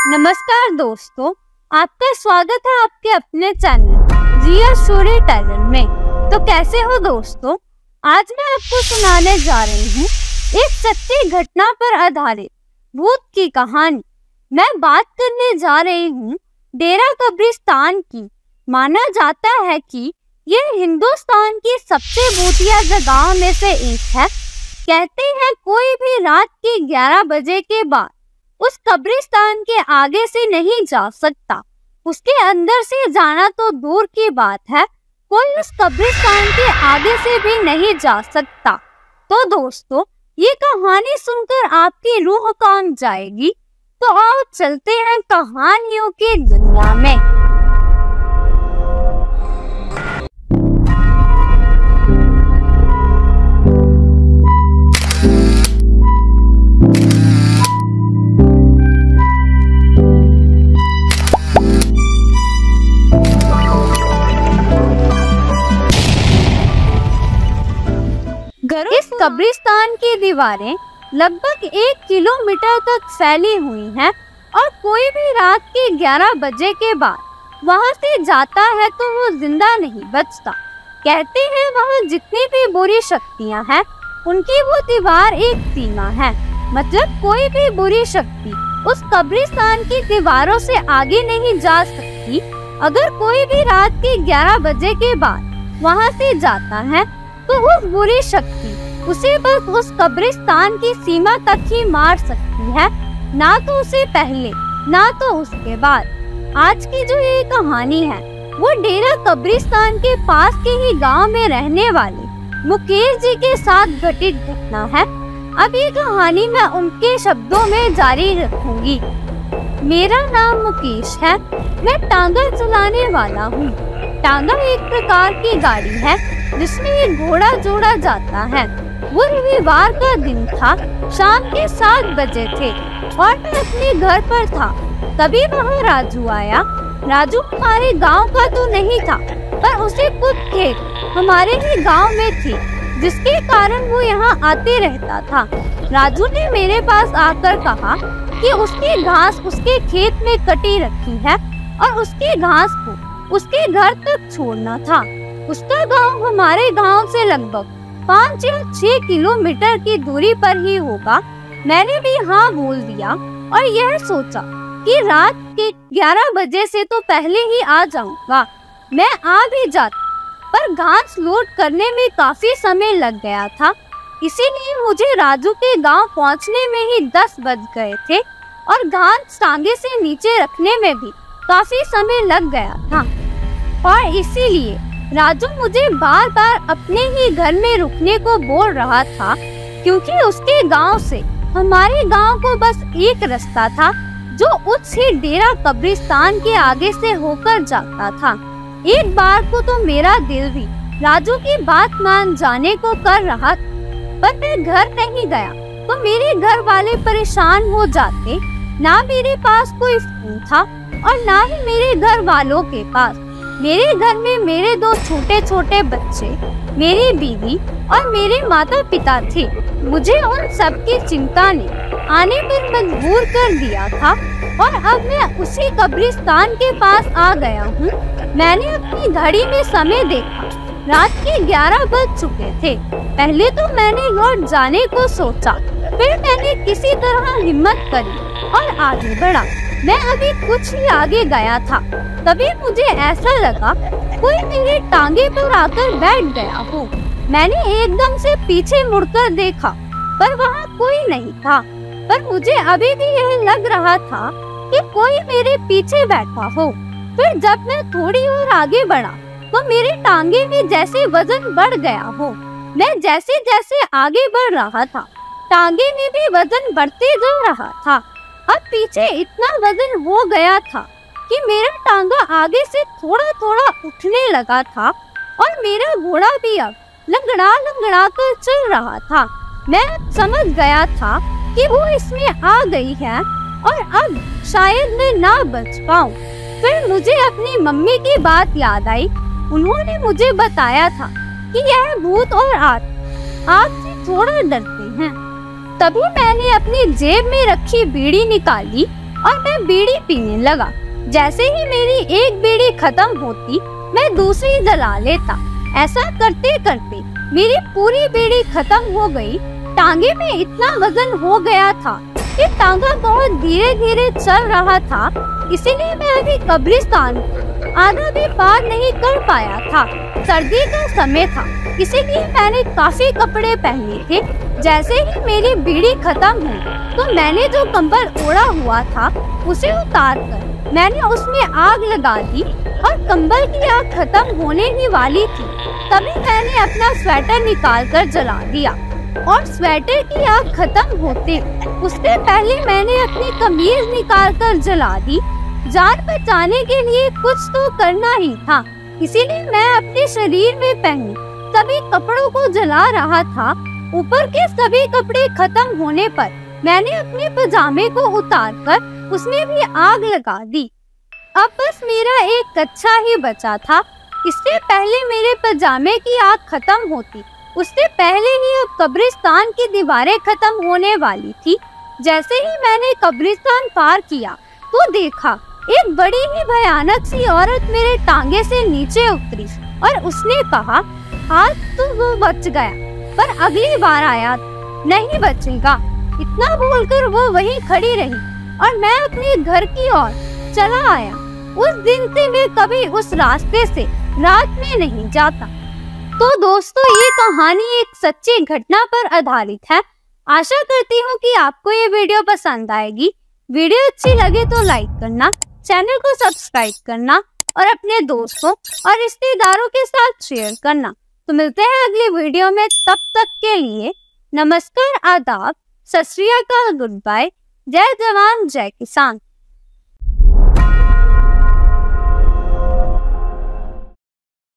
नमस्कार दोस्तों, आपका स्वागत है आपके अपने चैनल जिया स्टोरी टेलर में। तो कैसे हो दोस्तों? आज मैं आपको सुनाने जा रही हूँ एक सच्ची घटना पर आधारित भूत की कहानी। मैं बात करने जा रही हूँ डेरा कब्रिस्तान की। माना जाता है कि यह हिंदुस्तान की सबसे भूतिया जगह में से एक है। कहते हैं कोई भी रात के 11 बजे के बाद उस कब्रिस्तान के आगे से नहीं जा सकता। उसके अंदर से जाना तो दूर की बात है, कोई उस कब्रिस्तान के आगे से भी नहीं जा सकता। तो दोस्तों, ये कहानी सुनकर आपकी रूह कांप जाएगी। तो आओ चलते हैं कहानियों की दुनिया में। इस कब्रिस्तान की दीवारें लगभग 1 किलोमीटर तक फैली हुई हैं और कोई भी रात के 11 बजे के बाद वहां से जाता है तो वो जिंदा नहीं बचता। कहते हैं वहां जितनी भी बुरी शक्तियां हैं उनकी वो दीवार एक सीमा है। मतलब कोई भी बुरी शक्ति उस कब्रिस्तान की दीवारों से आगे नहीं जा सकती। अगर कोई भी रात के 11 बजे के बाद वहां से जाता है तो उस बुरी शक्ति उसे बस उस कब्रिस्तान की सीमा तक ही मार सकती है, ना तो उसे पहले ना तो उसके बाद। आज की जो ये कहानी है वो डेरा कब्रिस्तान के पास के ही गांव में रहने वाले मुकेश जी के साथ घटित घटना है। अब ये कहानी मैं उनके शब्दों में जारी रखूंगी। मेरा नाम मुकेश है, मैं टांगा चलाने वाला हूँ। टांगा एक प्रकार की गाड़ी है जिसमें एक घोड़ा जोड़ा जाता है। वो रविवार का दिन था, शाम के 7 बजे थे और मैं अपने घर पर था। तभी वहाँ राजू आया। राजू हमारे गांव का तो नहीं था, पर उसे कुछ खेत हमारे ही गांव में थी, जिसके कारण वो यहाँ आते रहता था। राजू ने मेरे पास आकर कहा कि उसकी घास उसके खेत में कटी रखी है और उसकी घास को उसके घर तक छोड़ना था। उसका गांव हमारे गांव से लगभग 5 या 6 किलोमीटर की दूरी पर ही होगा। मैंने भी हाँ बोल दिया और यह सोचा कि रात के 11 बजे से तो पहले ही आ जाऊंगा। मैं आ भी जाता, पर घास लोड करने में काफी समय लग गया था, इसीलिए मुझे राजू के गांव पहुंचने में ही 10 बज गए थे और घास टांगे से नीचे रखने में भी काफी समय लग गया था। और इसीलिए राजू मुझे बार बार अपने ही घर में रुकने को बोल रहा था, क्योंकि उसके गांव से हमारे गांव को बस एक रास्ता था जो उस ही डेरा कब्रिस्तान के आगे से होकर जाता था। एक बार को तो मेरा दिल भी राजू की बात मान जाने को कर रहा था, पर मैं घर नहीं गया तो मेरे घर वाले परेशान हो जाते। ना मेरे पास कोई फोन था और ना ही मेरे घर वालों के पास। मेरे घर में मेरे 2 छोटे छोटे बच्चे, मेरी बीवी और मेरे माता पिता थे। मुझे उन सब की चिंता ने आने पर मजबूर कर दिया था और अब मैं उसी कब्रिस्तान के पास आ गया हूँ। मैंने अपनी घड़ी में समय देखा, रात के 11 बज चुके थे। पहले तो मैंने लौट जाने को सोचा, फिर मैंने किसी तरह हिम्मत करी और आगे बढ़ा। मैं अभी कुछ ही आगे गया था, तभी मुझे ऐसा लगा कोई मेरे टांगे पर आकर बैठ गया हो। मैंने एकदम से पीछे मुड़कर देखा, पर वहाँ कोई नहीं था। पर मुझे अभी भी यह लग रहा था कि कोई मेरे पीछे बैठा हो। फिर जब मैं थोड़ी और आगे बढ़ा तो मेरे टांगे में जैसे वजन बढ़ गया हो। मैं जैसे जैसे आगे बढ़ रहा था, टांगे में भी वजन बढ़ते जा रहा था। अब पीछे इतना वजन हो गया था कि मेरा टांगा आगे से थोड़ा थोड़ा उठने लगा था और मेरा घोड़ा भी अब लंगड़ा लंगड़ा कर चल रहा था। मैं समझ गया था कि वो इसमें आ गई है और अब शायद मैं ना बच पाऊं। फिर मुझे अपनी मम्मी की बात याद आई। उन्होंने मुझे बताया था कि यह भूत और आत्मा आपसे थोड़ा डरते हैं। तभी मैंने अपनी जेब में रखी बीड़ी निकाली और मैं बीड़ी पीने लगा। जैसे ही मेरी एक बीड़ी खत्म होती मैं दूसरी जला लेता। ऐसा करते करते मेरी पूरी बीड़ी खत्म हो गई। टांगे में इतना वजन हो गया था कि टांगा बहुत धीरे धीरे चल रहा था, इसीलिए मैं अभी कब्रिस्तान आधा भी पार नहीं कर पाया था। सर्दी का समय था, इसीलिए मैंने काफी कपड़े पहने थे। जैसे ही मेरी बीड़ी खत्म हुई तो मैंने जो कंबल ओढ़ा हुआ था उसे उतार कर मैंने उसमें आग लगा दी और कंबल की आग खत्म होने ही वाली थी तभी मैंने अपना स्वेटर निकाल कर जला दिया। और स्वेटर की आग खत्म होते उससे पहले मैंने अपनी कमीज निकाल कर जला दी। जान बचाने के लिए कुछ तो करना ही था, इसीलिए मैं अपने शरीर में पहने सभी कपड़ों को जला रहा था। ऊपर के सभी कपड़े खत्म होने पर मैंने अपने पजामे को उतार कर उसमें भी आग लगा दी। अब बस मेरा एक कच्छा ही बचा था। इससे पहले मेरे पजामे की आग खत्म होती उससे पहले ही अब कब्रिस्तान की दीवारें खत्म होने वाली थी। जैसे ही मैंने कब्रिस्तान पार किया तो देखा एक बड़ी ही भयानक सी औरत मेरे टांगे से नीचे उतरी और उसने कहा, आज तो वो बच गया पर अगली बार आया नहीं बचेगा। इतना बोलकर वो वहीं खड़ी रही और मैं अपने घर की ओर चला आया। उस दिन से मैं कभी उस रास्ते से रात में नहीं जाता। तो दोस्तों, ये कहानी एक सच्ची घटना पर आधारित है। आशा करती हूँ कि आपको ये वीडियो पसंद आएगी। वीडियो अच्छी लगे तो लाइक करना, चैनल को सब्सक्राइब करना और अपने दोस्तों और रिश्तेदारों के साथ शेयर करना। तो मिलते हैं अगली वीडियो में, तब तक के लिए नमस्कार, आदाब, सत श्री अकाल, गुड बाय, जय जवान जय किसान।